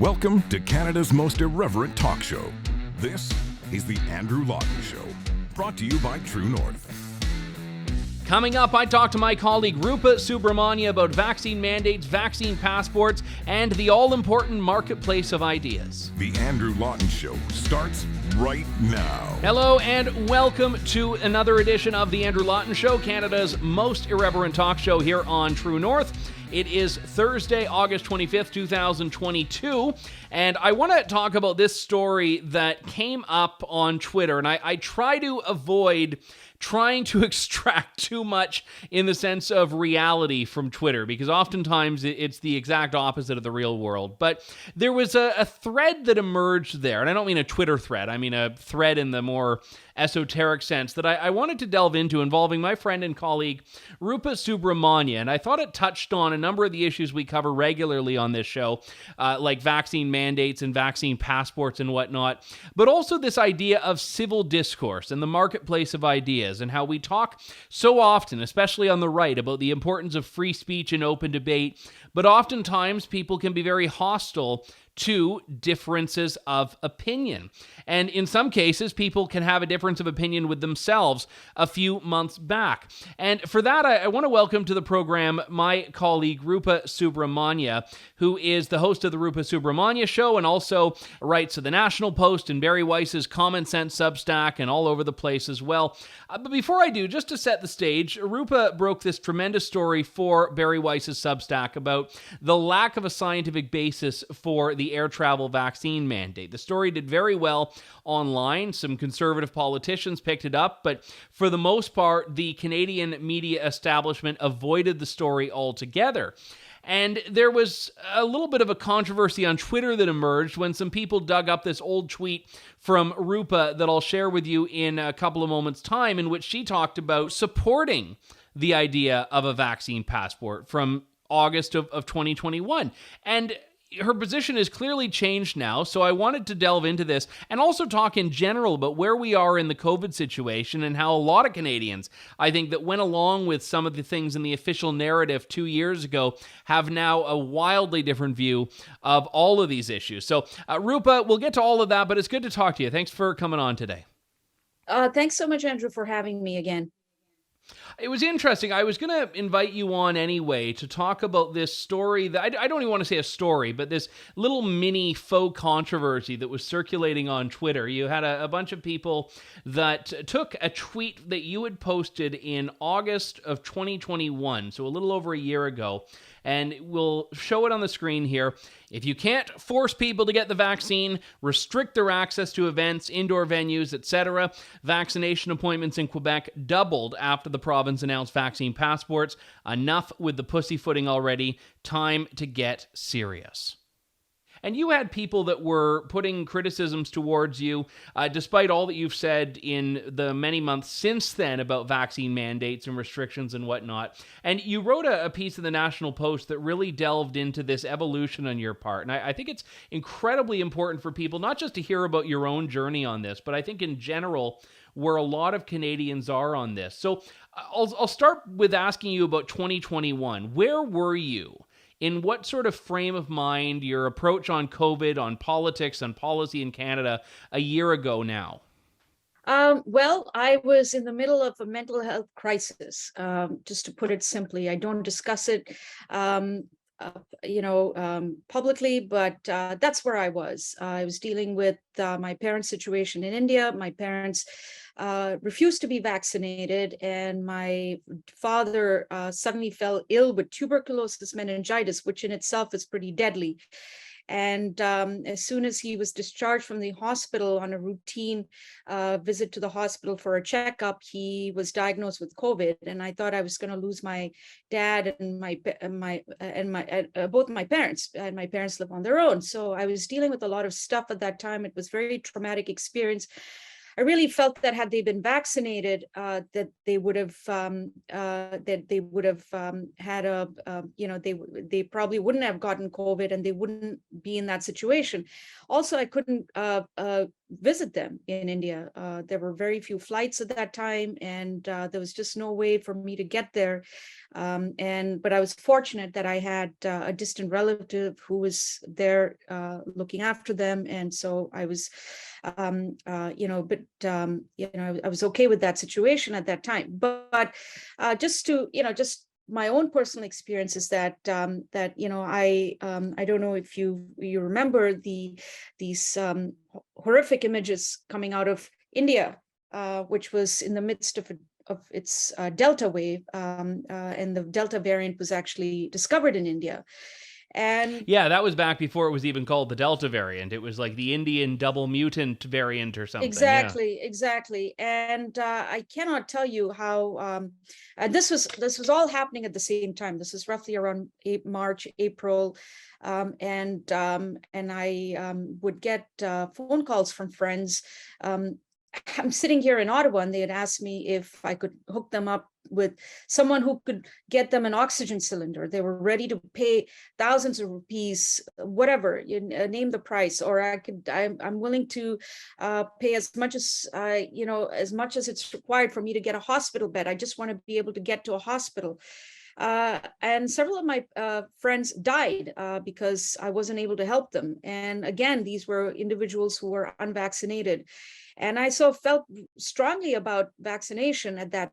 Welcome to Canada's most irreverent talk show. This is the Andrew Lawton Show, brought to you by True North. Coming up, I talked to my colleague Rupa Subramanya about vaccine mandates, vaccine passports, and the all-important marketplace of ideas. The Andrew Lawton Show starts right now. Hello and welcome to another edition of the Andrew Lawton Show, Canada's most irreverent talk show here on True North. It is Thursday, August 25th, 2022, and I want to talk about this story that came up on Twitter, and I try to avoid trying to extract too much in the sense of reality from Twitter, because oftentimes it's the exact opposite of the real world. But there was a thread that emerged there, and I don't mean a Twitter thread, I mean a thread in the more esoteric sense that I wanted to delve into, involving my friend and colleague Rupa Subramanya, and I thought it touched on a number of the issues we cover regularly on this show, like vaccine mandates and vaccine passports and whatnot, but also this idea of civil discourse and the marketplace of ideas, and how we talk so often, especially on the right, about the importance of free speech and open debate, but oftentimes people can be very hostile to differences of opinion. And in some cases, people can have a difference of opinion with themselves a few months back. And for that, I want to welcome to the program my colleague Rupa Subramanya, who is the host of the Rupa Subramanya Show and also writes to the National Post and Barry Weiss's Common Sense Substack and all over the place as well. But before I do, just to set the stage, Rupa broke this tremendous story for Barry Weiss's Substack about the lack of a scientific basis for the air travel vaccine mandate. The story did very well online. Some conservative politicians picked it up, but for the most part, the Canadian media establishment avoided the story altogether. And there was a little bit of a controversy on Twitter that emerged when some people dug up this old tweet from Rupa that I'll share with you in a couple of moments' time, in which she talked about supporting the idea of a vaccine passport from August of 2021. And her position has clearly changed now, so I wanted to delve into this and also talk in general about where we are in the COVID situation and how a lot of Canadians, I think, that went along with some of the things in the official narrative 2 years ago have now a wildly different view of all of these issues. So, Rupa, we'll get to all of that, but it's good to talk to you. Thanks for coming on today. Thanks so much, Andrew, for having me again. It was interesting. I was going to invite you on anyway to talk about this story that I don't even want to say a story, but this little mini faux controversy that was circulating on Twitter. You had a bunch of people that took a tweet that you had posted in August of 2021, so a little over a year ago, and we'll show it on the screen here. If you can't force people to get the vaccine, restrict their access to events, indoor venues, etc. Vaccination appointments in Quebec doubled after the province announced vaccine passports. Enough with the pussyfooting already. Time to get serious. And you had people that were putting criticisms towards you, despite all that you've said in the many months since then about vaccine mandates and restrictions and whatnot. And you wrote a piece in the National Post that really delved into this evolution on your part. And I think it's incredibly important for people, not just to hear about your own journey on this, but I think in general, where a lot of Canadians are on this. So I'll start with asking you about 2021. Where were you? In what sort of frame of mind, your approach on COVID, on politics, on policy in Canada a year ago now? Well, I was in the middle of a mental health crisis, just to put it simply. I don't discuss it, publicly, but that's where I was. I was dealing with my parents' situation in India. My parents refused to be vaccinated, and my father suddenly fell ill with tuberculosis meningitis, which in itself is pretty deadly. And as soon as he was discharged from the hospital on a routine visit to the hospital for a checkup, he was diagnosed with COVID. And I thought I was going to lose my dad and both my parents. And my parents live on their own, so I was dealing with a lot of stuff at that time. It was a very traumatic experience. I really felt that had they been vaccinated, that they would have had they probably wouldn't have gotten COVID, and they wouldn't be in that situation. Also, I couldn't visit them in India. There were very few flights at that time, and there was just no way for me to get there. But I was fortunate that I had a distant relative who was there looking after them, and so I was, I was okay with that situation at that time. But just to, just my own personal experience is that I don't know if you remember these horrific images coming out of India, which was in the midst of its Delta wave, and the Delta variant was actually discovered in India. And yeah, that was back before it was even called the Delta variant. It was like the Indian double mutant variant or something. Exactly. And I cannot tell you how this was all happening at the same time. This was roughly around March, April. And I would get phone calls from friends. I'm sitting here in Ottawa, and they had asked me if I could hook them up with someone who could get them an oxygen cylinder. They were ready to pay thousands of rupees, whatever, name the price, or I'm willing to pay as much as, as much as it's required for me to get a hospital bed. I just want to be able to get to a hospital. And several of my friends died because I wasn't able to help them. And again, these were individuals who were unvaccinated. And I felt strongly about vaccination at that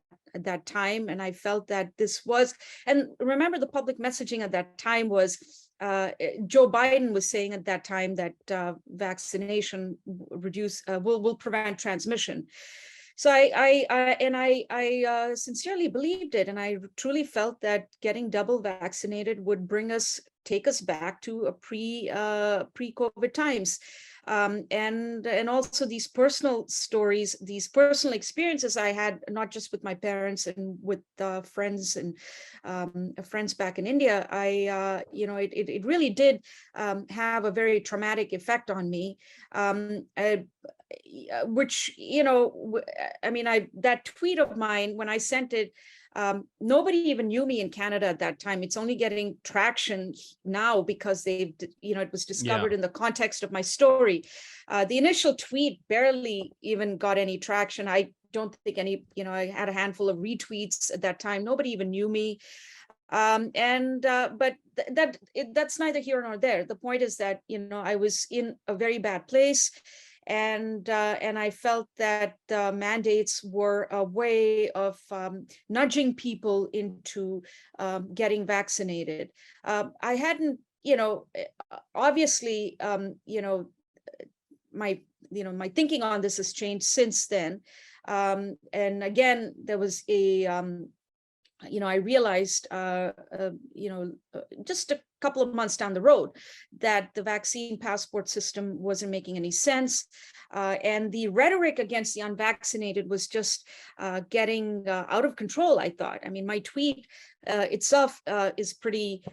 time. And I felt that this was, and remember, the public messaging at that time was, Joe Biden was saying at that time that vaccination will prevent transmission. So I sincerely believed it, and I truly felt that getting double vaccinated would take us back to a pre-COVID times. And also these personal stories, these personal experiences I had, not just with my parents and with friends and friends back in India. It really did have a very traumatic effect on me. Which, that tweet of mine, when I sent it, nobody even knew me in Canada at that time. It's only getting traction now because it was discovered in the context of my story. The initial tweet barely even got any traction. I don't think any, I had a handful of retweets at that time. Nobody even knew me. But that's neither here nor there. The point is that, I was in a very bad place. And I felt that mandates were a way of nudging people into getting vaccinated. I hadn't, obviously, my thinking on this has changed since then. And again, there was I realized, just a couple of months down the road, that the vaccine passport system wasn't making any sense. And the rhetoric against the unvaccinated was just getting out of control, I thought. I mean, my tweet itself is pretty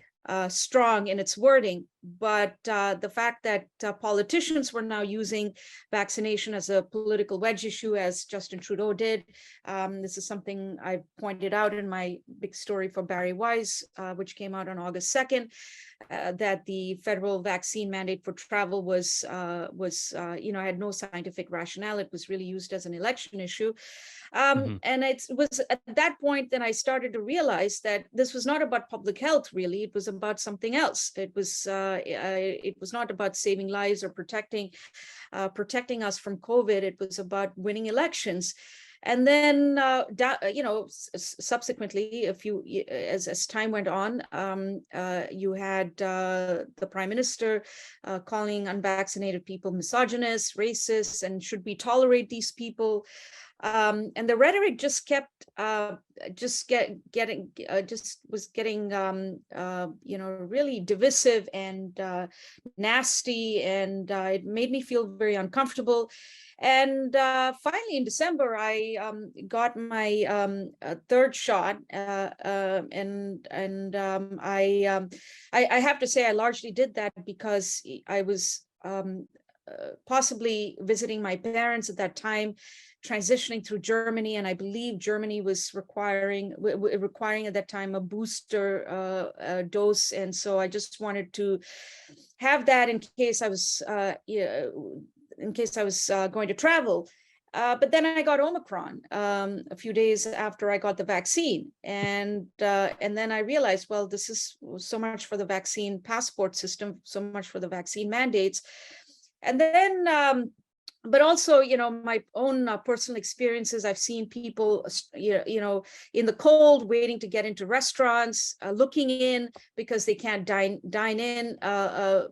strong in its wording, but the fact that politicians were now using vaccination as a political wedge issue, as Justin Trudeau did. This is something I pointed out in my big story for Barry Wise, which came out on August 2nd, that the federal vaccine mandate for travel had no scientific rationale. It was really used as an election issue. And it was at that point that I started to realize that this was not about public health, really. It was about something else. It was not about saving lives or protecting us from COVID. It was about winning elections. And then, subsequently, as time went on, you had the Prime Minister calling unvaccinated people misogynist, racist, and should we tolerate these people? And the rhetoric just kept getting really divisive and nasty, and it made me feel very uncomfortable. And finally, in December, I got my third shot, and I have to say I largely did that because I was possibly visiting my parents at that time, transitioning through Germany, and I believe Germany was requiring at that time a booster dose, and so I just wanted to have that in case I was in case I was going to travel. But then I got Omicron a few days after I got the vaccine, and then I realized, well, this is so much for the vaccine passport system, so much for the vaccine mandates, and then. But also, my own personal experiences. I've seen people, in the cold, waiting to get into restaurants, looking in because they can't dine in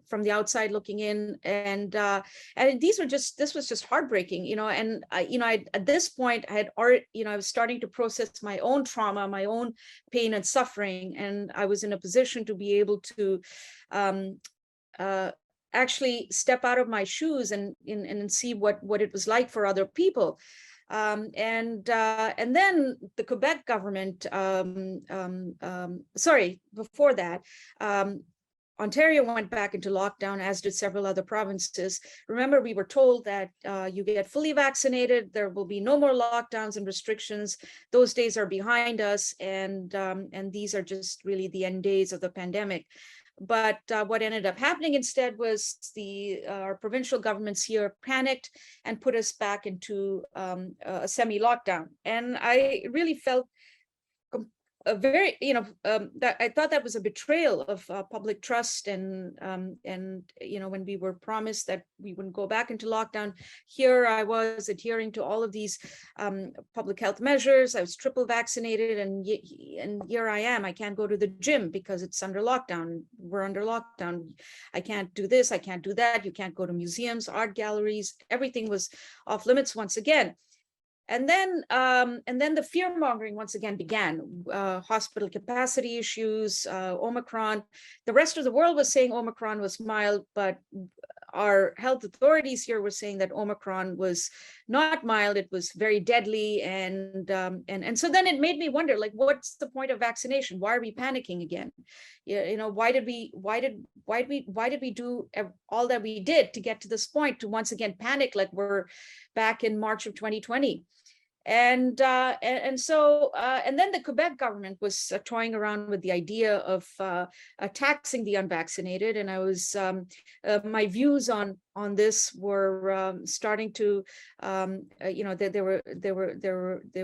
from the outside, looking in, and this was just heartbreaking, And at this point, I had already, I was starting to process my own trauma, my own pain and suffering, and I was in a position to be able to. Actually step out of my shoes and see what it was like for other people. And then the Quebec government, before that, Ontario went back into lockdown, as did several other provinces. Remember, we were told that you get fully vaccinated, there will be no more lockdowns and restrictions. Those days are behind us, and these are just really the end days of the pandemic. But what ended up happening instead was our provincial governments here panicked and put us back into a semi-lockdown. And I really felt a very, that I thought that was a betrayal of public trust, and when we were promised that we wouldn't go back into lockdown, here I was adhering to all of these public health measures. I was triple vaccinated, and here I am. I can't go to the gym because it's under lockdown. We're under lockdown. I can't do this. I can't do that. You can't go to museums, art galleries. Everything was off limits once again. And then the fear mongering once again began. Hospital capacity issues, Omicron. The rest of the world was saying Omicron was mild, but our health authorities here were saying that Omicron was not mild; it was very deadly. And so then it made me wonder, like, what's the point of vaccination? Why are we panicking again? Why did we do all that we did to get to this point, to once again panic like we're back in March of 2020? And then the Quebec government was toying around with the idea of taxing the unvaccinated, and I was my views on this were starting to they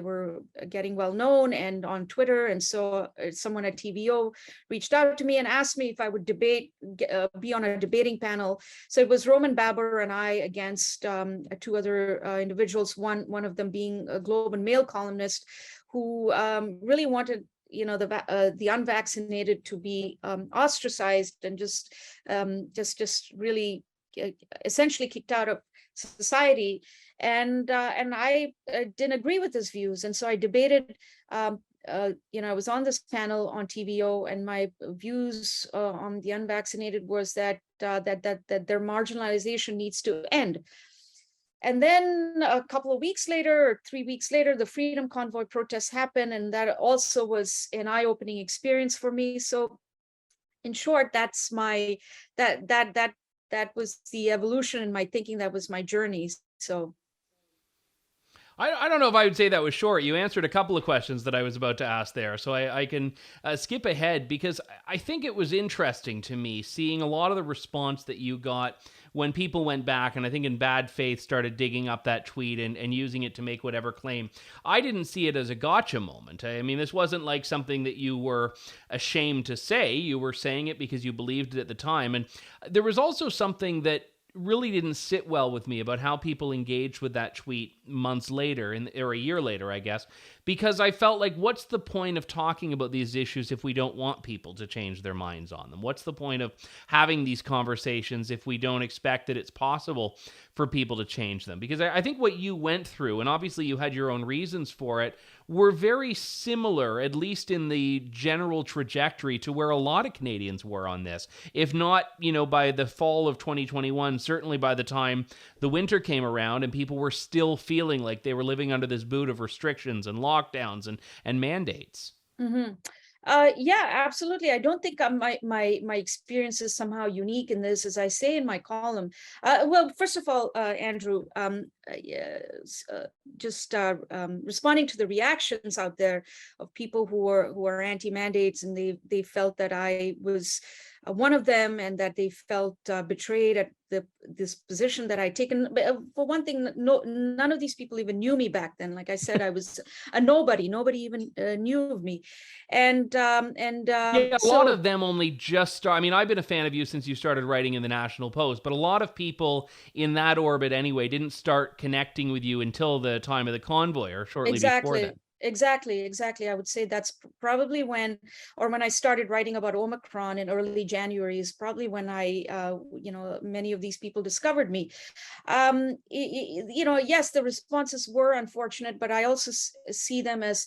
were getting well known and on Twitter, and so someone at TVO reached out to me and asked me if I would be on a debating panel. So it was Roman Baber and I against two other individuals, one of them being a Globe and Mail columnist who really wanted the unvaccinated to be ostracized and just really essentially kicked out of society. And I didn't agree with his views, and so I debated. I was on this panel on TVO, and my views on the unvaccinated was that their marginalization needs to end. And then a couple of weeks later, or 3 weeks later, the Freedom Convoy protests happened, and that also was an eye-opening experience for me. So, in short, that's that was the evolution in my thinking. That was my journey. So. I don't know if I would say that was short. You answered a couple of questions that I was about to ask there, so I can skip ahead, because I think it was interesting to me seeing a lot of the response that you got when people went back and I think in bad faith started digging up that tweet and using it to make whatever claim. I didn't see it as a gotcha moment. I mean, this wasn't like something that you were ashamed to say. You were saying it because you believed it at the time. And there was also something that really didn't sit well with me about how people engaged with that tweet months later, or a year later, I guess, because I felt like, what's the point of talking about these issues if we don't want people to change their minds on them? What's the point of having these conversations if we don't expect that it's possible for people to change them? Because I think what you went through, and obviously you had your own reasons for it, were very similar, at least in the general trajectory, to where a lot of Canadians were on this. If not, by the fall of 2021, certainly by the time the winter came around and people were still feeling like they were living under this boot of restrictions and lockdowns and mandates. Mm-hmm. Yeah, absolutely. I don't think my experience is somehow unique in this, as I say in my column. Well, first of all, Andrew, responding to the reactions out there of people who are anti-mandates, and they felt that I was one of them, and that they felt betrayed at this position that I'd taken. But, for one thing, none of these people even knew me back then. Like I said, I was a nobody. Nobody even knew of me, and Yeah, a lot of them only just start. I mean, I've been a fan of you since you started writing in the National Post, but a lot of people in that orbit anyway didn't start connecting with you until the time of the convoy or shortly before that. Exactly. I would say that's probably when I started writing about Omicron in early January is probably when many of these people discovered me. Yes, the responses were unfortunate, but I also see them as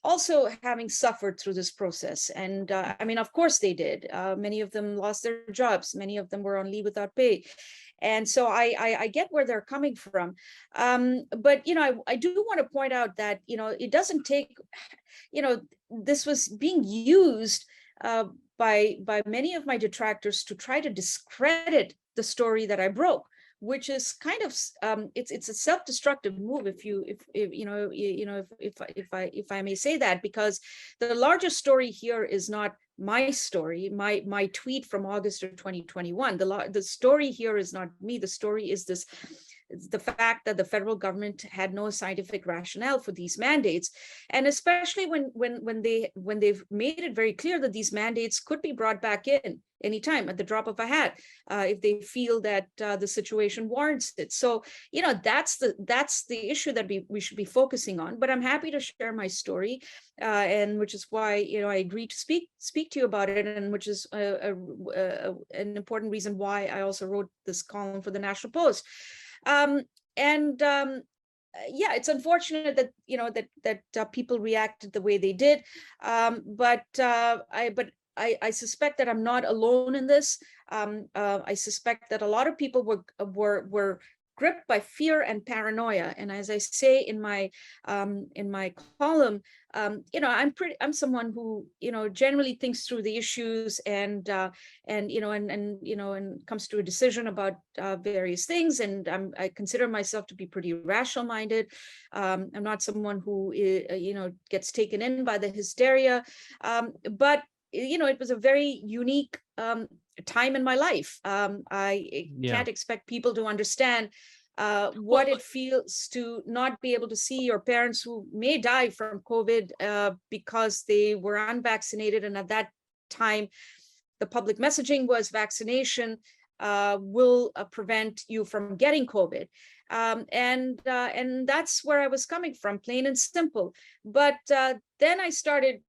also having suffered through this process. And I mean, of course they did. Many of them lost their jobs. Many of them were on leave without pay. And so I get where they're coming from. But, I do want to point out that, it doesn't take, this was being used by many of my detractors to try to discredit the story that I broke, which is kind of it's a self-destructive move if I may say that, because the larger story here is not my story, my tweet from August of 2021. The story here is not me. The story is the fact that the federal government had no scientific rationale for these mandates, and especially when they've made it very clear that these mandates could be brought back in anytime at the drop of a hat if they feel that the situation warrants it. So that's the issue that we should be focusing on. But I'm happy to share my story, and which is why I agreed to speak to you about it, and which is an important reason why I also wrote this column for the National Post. Yeah, it's unfortunate that people reacted the way they did, but I suspect that I'm not alone in this. I suspect that a lot of people were gripped by fear and paranoia. And as I say in my column, I'm someone who generally thinks through the issues and comes to a decision about various things. And I consider myself to be pretty rational minded. I'm not someone who gets taken in by the hysteria, but it was a very unique time in my life. I can't expect people to understand what it feels to not be able to see your parents who may die from COVID because they were unvaccinated. And at that time, the public messaging was vaccination will prevent you from getting COVID. And that's where I was coming from, plain and simple. But then I started,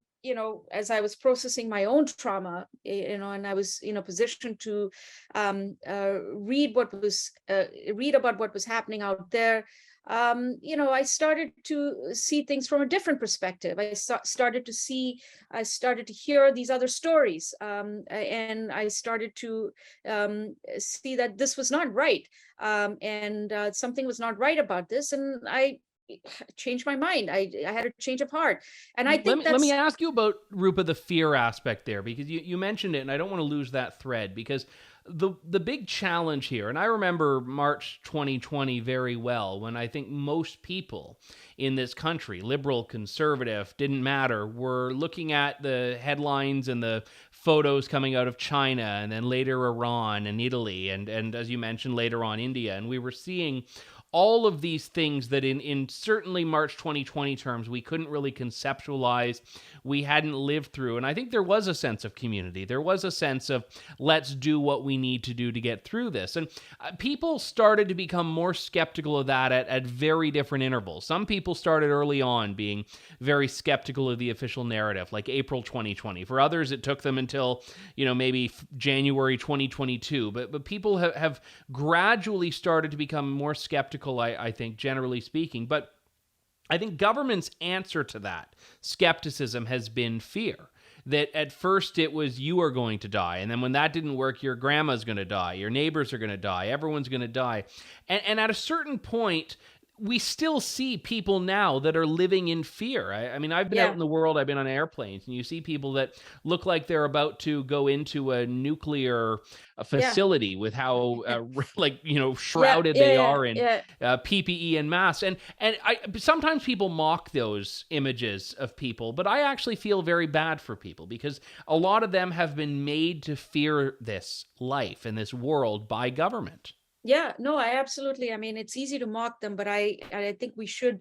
as I was processing my own trauma, and I was in a position to read about what was happening out there. I started to see things from a different perspective. I started to hear these other stories, and I started to see that this was not right, and something was not right about this, and I changed my mind. I had a change of heart, and I think let me ask you about, Rupa, the fear aspect there, because you mentioned it, and I don't want to lose that thread, because the big challenge here, and I remember March 2020 very well, when I think most people in this country, liberal, conservative, didn't matter, were looking at the headlines and the photos coming out of China, and then later Iran and Italy, and as you mentioned, later on India, and we were seeing all of these things that in certainly March 2020 terms, we couldn't really conceptualize, we hadn't lived through. And I think there was a sense of community. There was a sense of, let's do what we need to do to get through this. And people started to become more skeptical of that at very different intervals. Some people started early on being very skeptical of the official narrative, like April 2020. For others, it took them until, maybe January 2022. But people have gradually started to become more skeptical, I think, generally speaking. But I think government's answer to that skepticism has been fear. That at first it was, you are going to die. And then when that didn't work, your grandma's going to die. Your neighbors are going to die. Everyone's going to die. And at a certain point, we still see people now that are living in fear. I mean, I've been out Yeah, in the world, I've been on airplanes, and you see people that look like they're about to go into a nuclear yeah, facility with how, like, yeah, shrouded yeah, they yeah, are in yeah. PPE and masks. And sometimes people mock those images of people, but I actually feel very bad for people because a lot of them have been made to fear this life and this world by government. Yeah, no, I mean, it's easy to mock them, but I think we should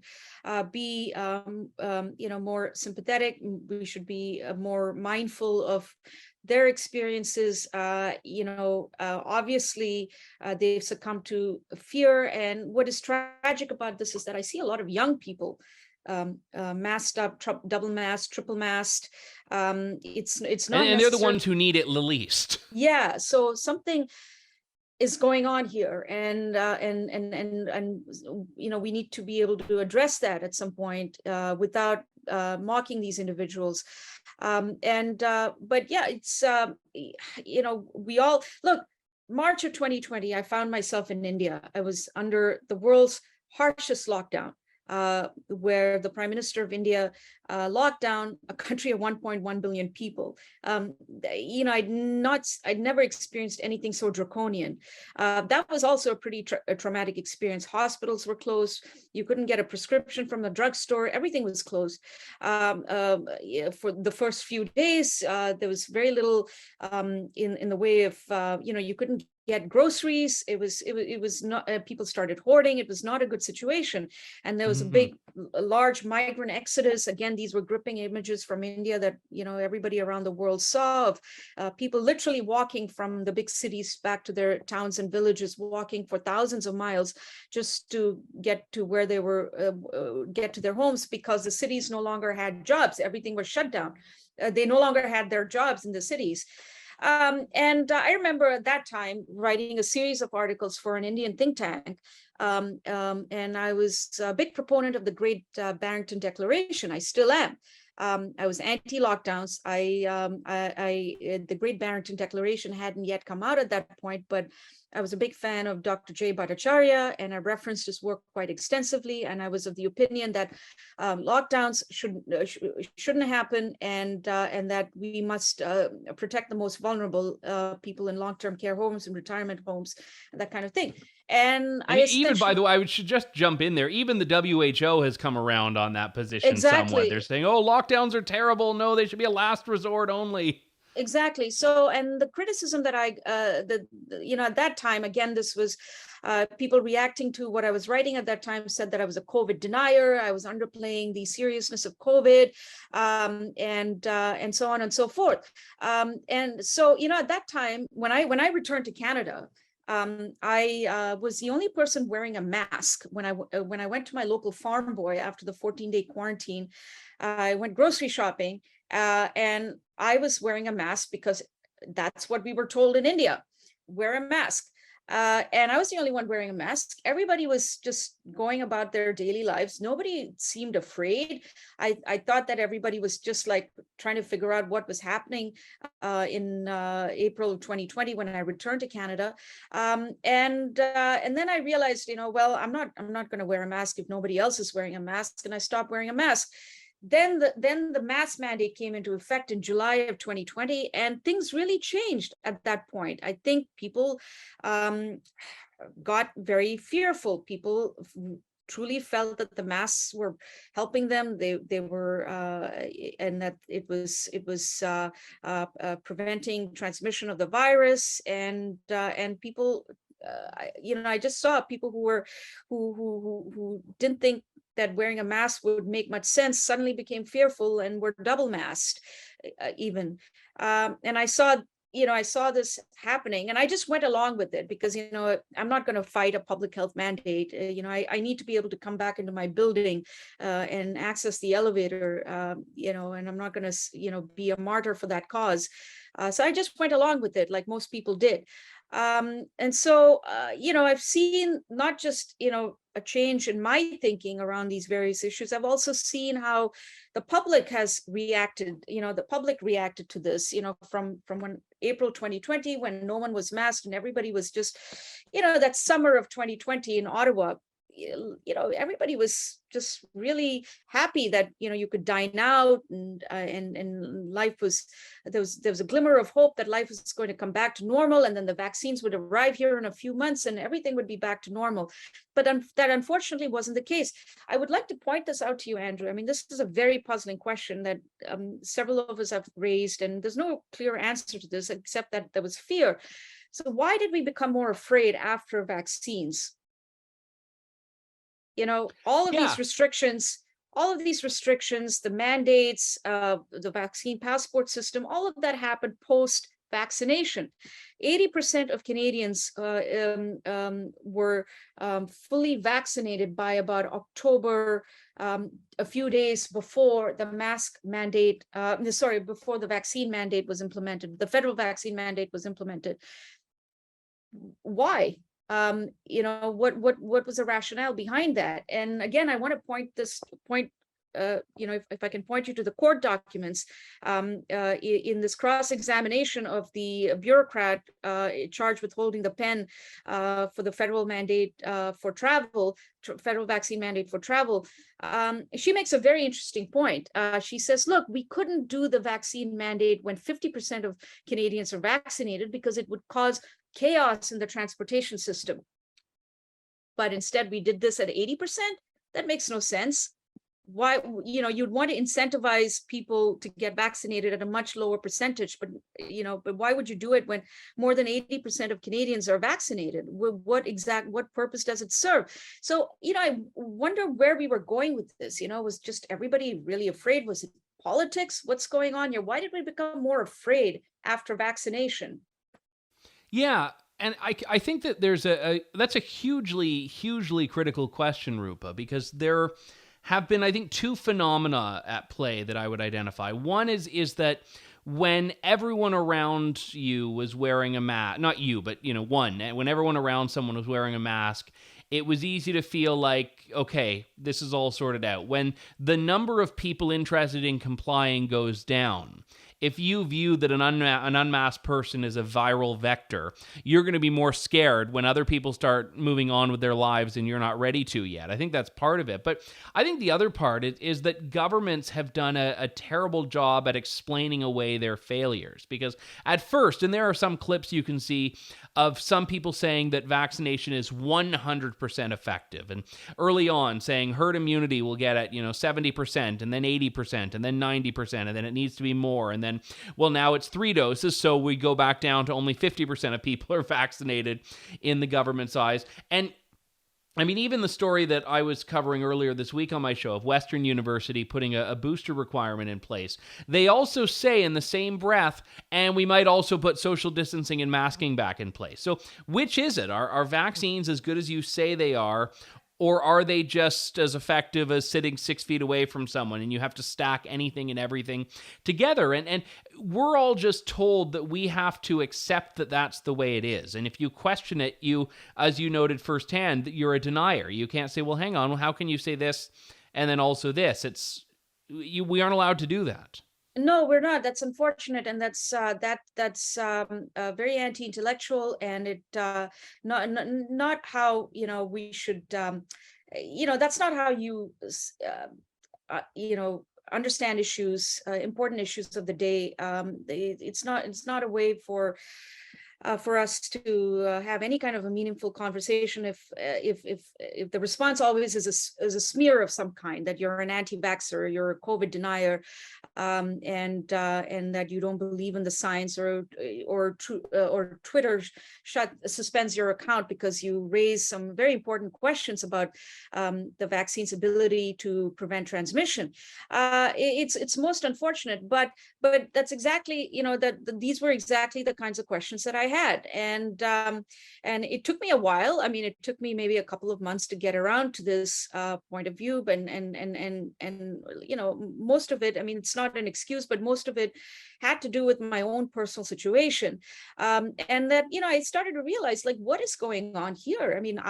be, more sympathetic. We should be more mindful of their experiences. Obviously, they've succumbed to fear. And what is tragic about this is that I see a lot of young people masked up, double masked, triple masked. It's not And they're the necessarily, ones who need it the least. yeah. So something is going on here, and we need to be able to address that at some point without mocking these individuals. But yeah, it's we all look. March of 2020, I found myself in India. I was under the world's harshest lockdown, where the Prime Minister of India locked down a country of 1.1 billion people. I'd never experienced anything so draconian. That was also a pretty traumatic experience. Hospitals were closed. You couldn't get a prescription from the drugstore. Everything was closed. Yeah, for the first few days, there was very little in the way of you couldn't get groceries. It was not. People started hoarding. It was not a good situation, and there was a large migrant exodus. Again, these were gripping images from India that everybody around the world saw, of people literally walking from the big cities back to their towns and villages, walking for thousands of miles just to get to where they were, get to their homes, because the cities no longer had jobs. Everything was shut down. They no longer had their jobs in the cities. And I remember at that time writing a series of articles for an Indian think tank. And I was a big proponent of the Great Barrington Declaration. I still am. I was anti-lockdowns. The Great Barrington Declaration hadn't yet come out at that point, but I was a big fan of Dr. J. Bhattacharya, and I referenced his work quite extensively. And I was of the opinion that lockdowns shouldn't happen, and that we must protect the most vulnerable people in long-term care homes and retirement homes, and that kind of thing. And even, by the way, I should just jump in there. Even the WHO has come around on that position somewhat. They're saying, "Oh, lockdowns are terrible. No, they should be a last resort only." Exactly. So, and the criticism that at that time, again, this was people reacting to what I was writing at that time, said that I was a COVID denier. I was underplaying the seriousness of COVID, and so on and so forth. And so, at that time, when I returned to Canada, I was the only person wearing a mask when I went to my local farm boy after the 14-day quarantine. I went grocery shopping, and I was wearing a mask because that's what we were told in India: wear a mask. And I was the only one wearing a mask. Everybody was just going about their daily lives. Nobody seemed afraid. I thought that everybody was just like trying to figure out what was happening in April of 2020 when I returned to Canada. And then I realized, well, I'm not going to wear a mask if nobody else is wearing a mask, and I stopped wearing a mask. Then the mask mandate came into effect in July of 2020, and things really changed at that point. I think people got very fearful. People truly felt that the masks were helping them. They were, and that it was preventing transmission of the virus, and people. I just saw people who didn't think that wearing a mask would make much sense suddenly became fearful and were double masked, even. And I saw this happening, and I just went along with it because I'm not going to fight a public health mandate. I need to be able to come back into my building and access the elevator. And I'm not going to be a martyr for that cause. So I just went along with it like most people did. And so, I've seen not just, a change in my thinking around these various issues. I've also seen how the public has reacted. The public reacted to this, from when April 2020, when no one was masked and everybody was just, that summer of 2020 in Ottawa, everybody was just really happy that, you could dine out, and life was, there was a glimmer of hope that life was going to come back to normal, and then the vaccines would arrive here in a few months and everything would be back to normal. But that unfortunately wasn't the case. I would like to point this out to you, Andrew. I mean, this is a very puzzling question that several of us have raised, and there's no clear answer to this except that there was fear. So why did we become more afraid after vaccines? All of Yeah. these restrictions, the mandates, the vaccine passport system, all of that happened post vaccination. 80% of Canadians were fully vaccinated by about October, a few days before the mask mandate, before the vaccine mandate was implemented, the federal vaccine mandate was implemented. Why? What was the rationale behind that? And again, I want to point, if I can point you to the court documents, in this cross-examination of the bureaucrat charged with holding the pen for the federal mandate for travel, federal vaccine mandate for travel, she makes a very interesting point. She says, look, we couldn't do the vaccine mandate when 50% of Canadians are vaccinated because it would cause chaos in the transportation system. But instead, we did this at 80%. That makes no sense. Why, you'd want to incentivize people to get vaccinated at a much lower percentage, but why would you do it when more than 80% of Canadians are vaccinated? What purpose does it serve? So, I wonder where we were going with this. Was just everybody really afraid? Was it politics? What's going on here? Why did we become more afraid after vaccination? Yeah, and I think that that's a hugely critical question, Rupa, because there have been, I think, two phenomena at play that I would identify. One is that when everyone around you was wearing a mask, not you, but when everyone around someone was wearing a mask, it was easy to feel like, okay, this is all sorted out. When the number of people interested in complying goes down, if you view that an unmasked person is a viral vector, you're going to be more scared when other people start moving on with their lives and you're not ready to yet. I think that's part of it. But I think the other part is that governments have done a terrible job at explaining away their failures. Because at first, and there are some clips you can see of some people saying that vaccination is 100% effective. And early on saying herd immunity will get at 70%, and then 80%, and then 90%, and then it needs to be more. And then, well, now it's 3 doses, so we go back down to only 50% of people are vaccinated in the government's eyes. And I mean, even the story that I was covering earlier this week on my show of Western University putting a booster requirement in place, they also say in the same breath, and we might also put social distancing and masking back in place. So which is it? Are vaccines as good as you say they are? Or are they just as effective as sitting 6 feet away from someone and you have to stack anything and everything together? And we're all just told that we have to accept that that's the way it is. And if you question it, as you noted firsthand, you're a denier. You can't say, well, hang on, well, how can you say this and then also this? We aren't allowed to do that. No, we're not. That's unfortunate, and that's very anti-intellectual, and it not how we should. That's not how you understand issues, important issues of the day. It's not a way for us to have any kind of a meaningful conversation if the response always is a smear of some kind, that you're an anti-vaxxer, you're a COVID denier, and that you don't believe in the science, or Twitter suspends your account because you raise some very important questions about the vaccine's ability to prevent transmission. It's most unfortunate, but that's exactly these were exactly the kinds of questions that I had, and it took me a while. I mean, it took me maybe a couple of months to get around to this point of view, but and most of it, I mean, it's not an excuse, but most of it had to do with my own personal situation, and that I started to realize, like, what is going on here? I mean,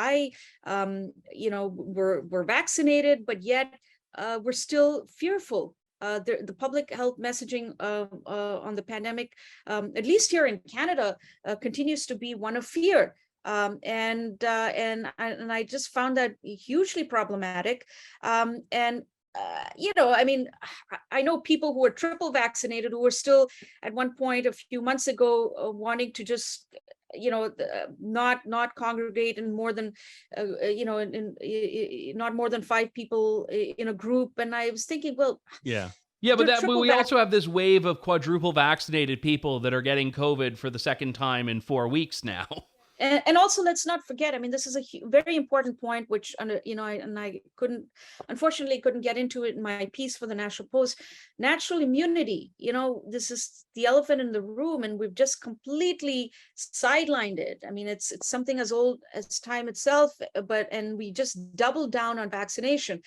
we're vaccinated, but yet we're still fearful. The public health messaging on the pandemic, at least here in Canada, continues to be one of fear. I just found that hugely problematic. I mean, I know people who are triple vaccinated who were still at one point a few months ago wanting to just not congregate in more than not more than 5 people in a group. And I was thinking, well, Yeah, but you're that triple we also have this wave of quadruple vaccinated people that are getting COVID for the second time in 4 weeks now. And also, let's not forget, I mean, this is a very important point, which, I unfortunately couldn't get into it in my piece for the National Post. Natural immunity, this is the elephant in the room, and we've just completely sidelined it. I mean, it's something as old as time itself, and we just doubled down on vaccination.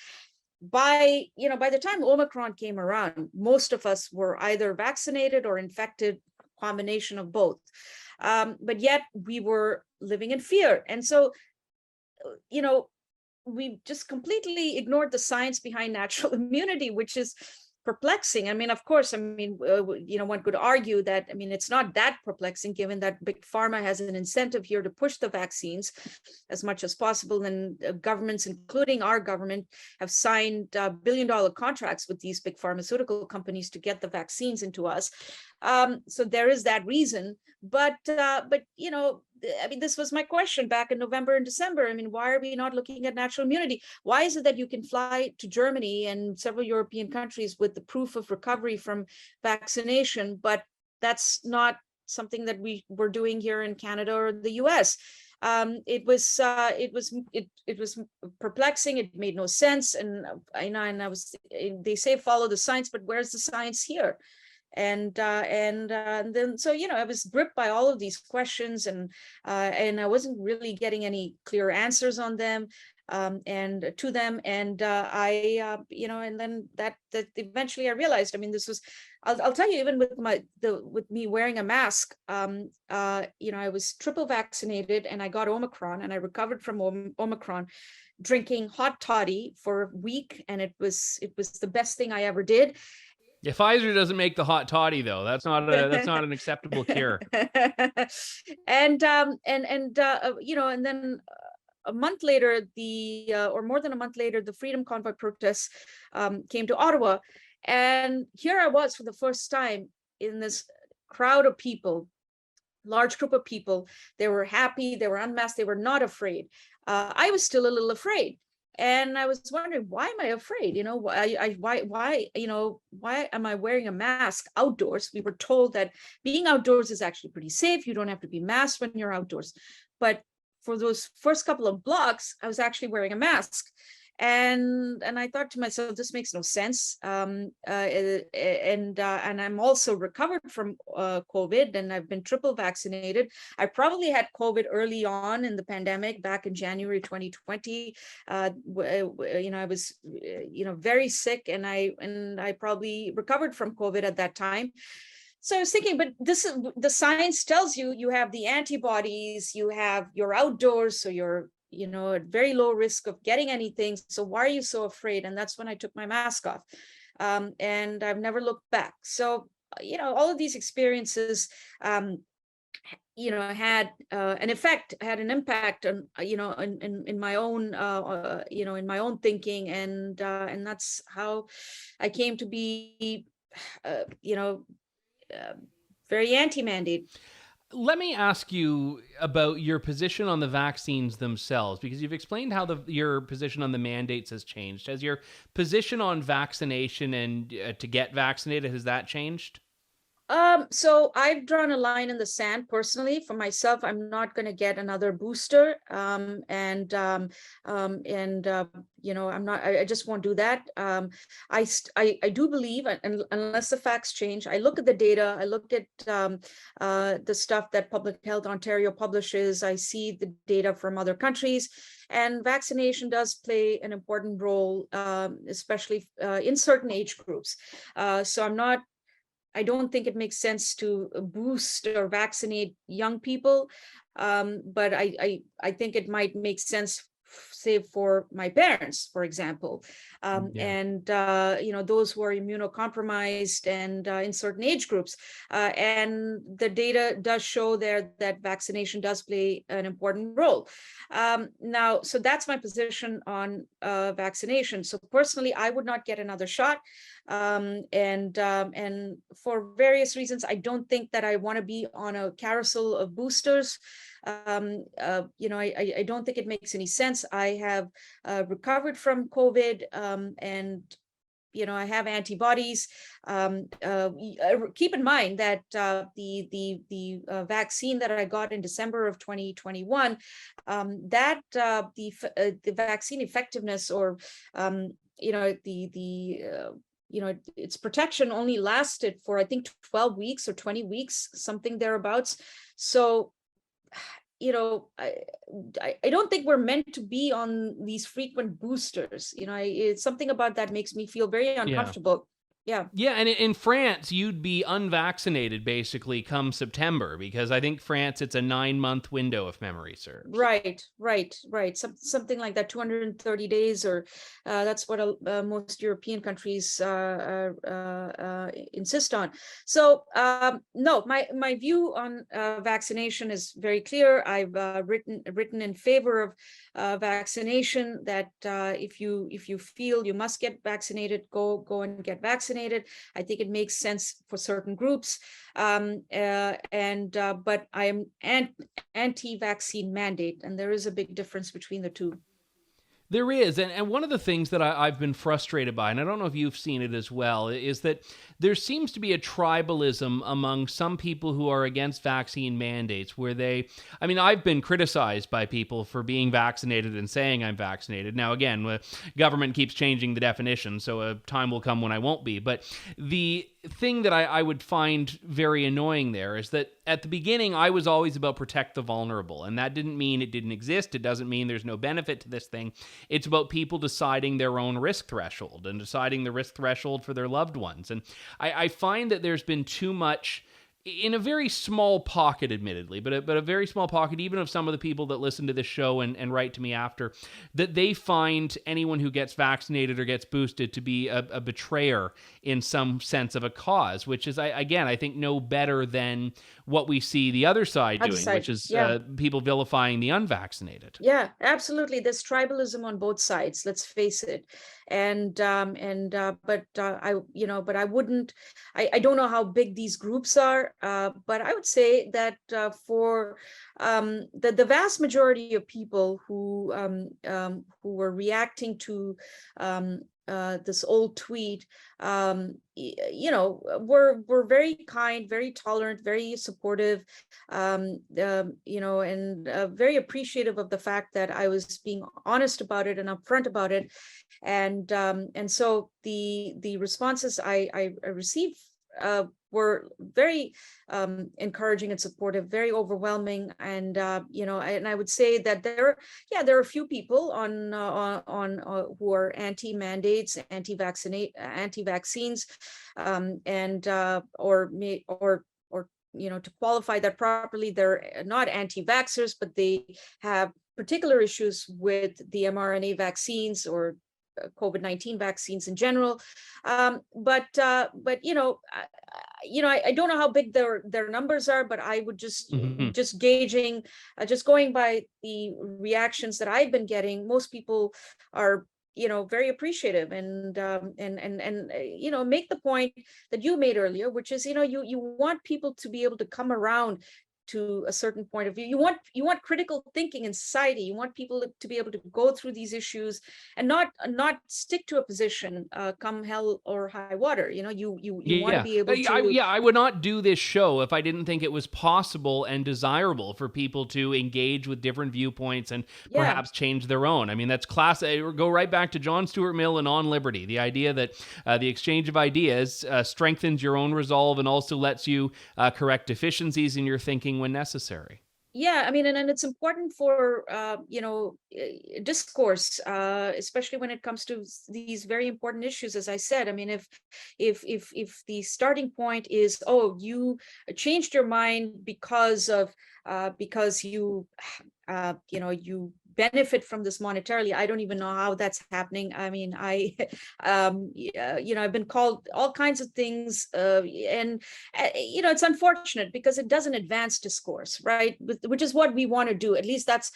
By the time Omicron came around, most of us were either vaccinated or infected, combination of both. But yet we were living in fear. And so, we just completely ignored the science behind natural immunity, which is perplexing. I mean, of course, one could argue that, I mean, it's not that perplexing given that Big Pharma has an incentive here to push the vaccines as much as possible. And governments, including our government, have signed billion-dollar contracts with these big pharmaceutical companies to get the vaccines into us. So there is that reason. But I mean, this was my question back in November and December. I mean, why are we not looking at natural immunity? Why is it that you can fly to Germany and several European countries with the proof of recovery from vaccination, but that's not something that we were doing here in Canada or the US? It was perplexing. It made no sense. And they say follow the science, but where's the science here? And then so I was gripped by all of these questions, and I wasn't really getting any clear answers on them, and to them. And and then that eventually I realized, I mean, this was, I'll tell you, even with me wearing a mask, I was triple vaccinated and I got Omicron, and I recovered from Omicron drinking hot toddy for a week, and it was the best thing I ever did. Yeah, Pfizer doesn't make the hot toddy though. That's not an acceptable cure. And then a month later, or more than a month later, the Freedom Convoy protests came to Ottawa, and here I was for the first time in this crowd of people, large group of people. They were happy, they were unmasked, they were not afraid. I was still a little afraid. And I was wondering, why am I afraid? Why am I wearing a mask outdoors? We were told that being outdoors is actually pretty safe. You don't have to be masked when you're outdoors. But for those first couple of blocks, I was actually wearing a mask. And I thought to myself, this makes no sense. And I'm also recovered from COVID, and I've been triple vaccinated. I probably had COVID early on in the pandemic back in January 2020. I was very sick, and I probably recovered from COVID at that time. So I was thinking, but this is, the science tells you have the antibodies, you're outdoors, so you're at very low risk of getting anything. So why are you so afraid? And that's when I took my mask off. And I've never looked back. So, all of these experiences, had an effect, had an impact on, in my own, in my own thinking. And that's how I came to be, very anti-mandate. Let me ask you about your position on the vaccines themselves, because you've explained how your position on the mandates has changed. Has your position on vaccination and to get vaccinated, has that changed? So I've drawn a line in the sand personally for myself. I'm not going to get another booster. I'm not, I just won't do that. I do believe, and unless the facts change, I look at the data, I looked at the stuff that Public Health Ontario publishes. I see the data from other countries, and vaccination does play an important role, especially in certain age groups. So I don't think it makes sense to boost or vaccinate young people, but I think it might make sense save for my parents, for example, Yeah. and those who are immunocompromised and in certain age groups. And the data does show there that vaccination does play an important role. Now, so that's my position on vaccination. So personally, I would not get another shot. And for various reasons, I don't think that I want to be on a carousel of boosters. I don't think it makes any sense. I have recovered from COVID, and I have antibodies. Keep in mind that the vaccine that I got in December of 2021, the vaccine effectiveness, or its protection only lasted for, I think, 12 weeks or 20 weeks, something thereabouts. So I don't think we're meant to be on these frequent boosters. It's something about that makes me feel very uncomfortable. Yeah. Yeah, and in France, you'd be unvaccinated basically come September, because I think France, it's a 9-month window if memory serves. Right. Something like that, 230 days, or that's what most European countries insist on. So no, my view on vaccination is very clear. I've written in favor of vaccination, that if you feel you must get vaccinated, go and get vaccinated. I think it makes sense for certain groups, but I am anti-vaccine mandate, and there is a big difference between the two. There is, and one of the things that I've been frustrated by, and I don't know if you've seen it as well, is that there seems to be a tribalism among some people who are against vaccine mandates, where I've been criticized by people for being vaccinated and saying I'm vaccinated. Now, again, the government keeps changing the definition, so a time will come when I won't be. But the thing that I would find very annoying there is that at the beginning, I was always about protect the vulnerable, and that didn't mean it didn't exist. It doesn't mean there's no benefit to this thing. It's about people deciding their own risk threshold and deciding the risk threshold for their loved ones. And I find that there's been too much, in a very small pocket, admittedly, but a very small pocket, even of some of the people that listen to this show and write to me after, that they find anyone who gets vaccinated or gets boosted to be a betrayer in some sense of a cause, which is, I think, no better than what we see the other side doing, which is people vilifying the unvaccinated. Yeah, absolutely. There's tribalism on both sides. Let's face it. But I wouldn't. I don't know how big these groups are, but I would say that for the vast majority of people who were reacting to this old tweet, were very kind, very tolerant, very supportive, and very appreciative of the fact that I was being honest about it and upfront about it. And so the responses I received were very encouraging and supportive, very overwhelming, and and I would say that there are a few people on who are anti-mandates, anti-vaccines, to qualify that properly, they're not anti-vaxxers, but they have particular issues with the mRNA vaccines or COVID-19 vaccines in general. I don't know how big their numbers are, but I would just gauging, just going by the reactions that I've been getting, most people are very appreciative and make the point that you made earlier, which is you want people to be able to come around to a certain point of view. You want critical thinking in society. You want people to be able to go through these issues and not stick to a position come hell or high water. You want to be able to. I would not do this show if I didn't think it was possible and desirable for people to engage with different viewpoints and perhaps change their own. I mean, that's classic. Go right back to John Stuart Mill and On Liberty. The idea that the exchange of ideas strengthens your own resolve and also lets you correct deficiencies in your thinking when necessary. Yeah, I mean, and it's important for discourse, especially when it comes to these very important issues. As I said, I mean, if the starting point is, oh, you changed your mind because you benefit from this monetarily. I don't even know how that's happening. I mean, I've been called all kinds of things, and it's unfortunate because it doesn't advance discourse, right? Which is what we want to do. At least that's,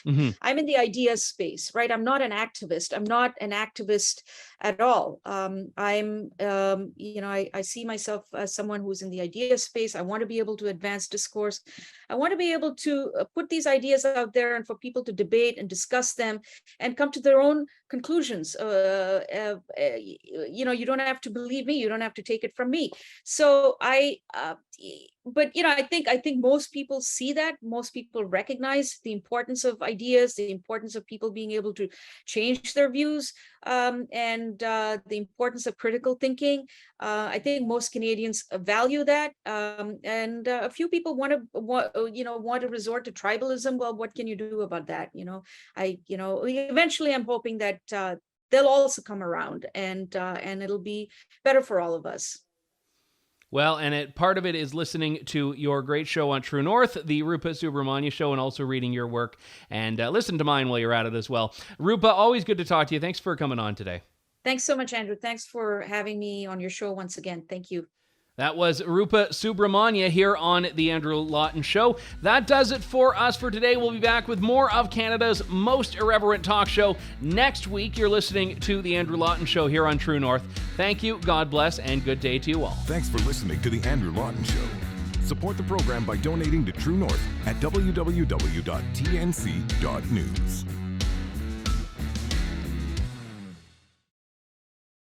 I'm in the idea space, right? I'm not an activist. I'm not an activist at all. I see myself as someone who's in the idea space. I want to be able to advance discourse. I want to be able to put these ideas out there and for people to debate and discuss them and come to their own conclusions. You don't have to believe me. You don't have to take it from me. So I think most people see that. Most people recognize the importance of ideas, the importance of people being able to change their views, and the importance of critical thinking. I think most Canadians value that, and a few people want to resort to tribalism. Well, what can you do about that? Eventually, I'm hoping that they'll also come around, and it'll be better for all of us. Well, and part of it is listening to your great show on True North, the Rupa Subramanya show, and also reading your work. And listen to mine while you're at it as well. Rupa, always good to talk to you. Thanks for coming on today. Thanks so much, Andrew. Thanks for having me on your show once again. Thank you. That was Rupa Subramanya here on The Andrew Lawton Show. That does it for us for today. We'll be back with more of Canada's most irreverent talk show next week. You're listening to The Andrew Lawton Show here on True North. Thank you, God bless, and good day to you all. Thanks for listening to The Andrew Lawton Show. Support the program by donating to True North at www.tnc.news.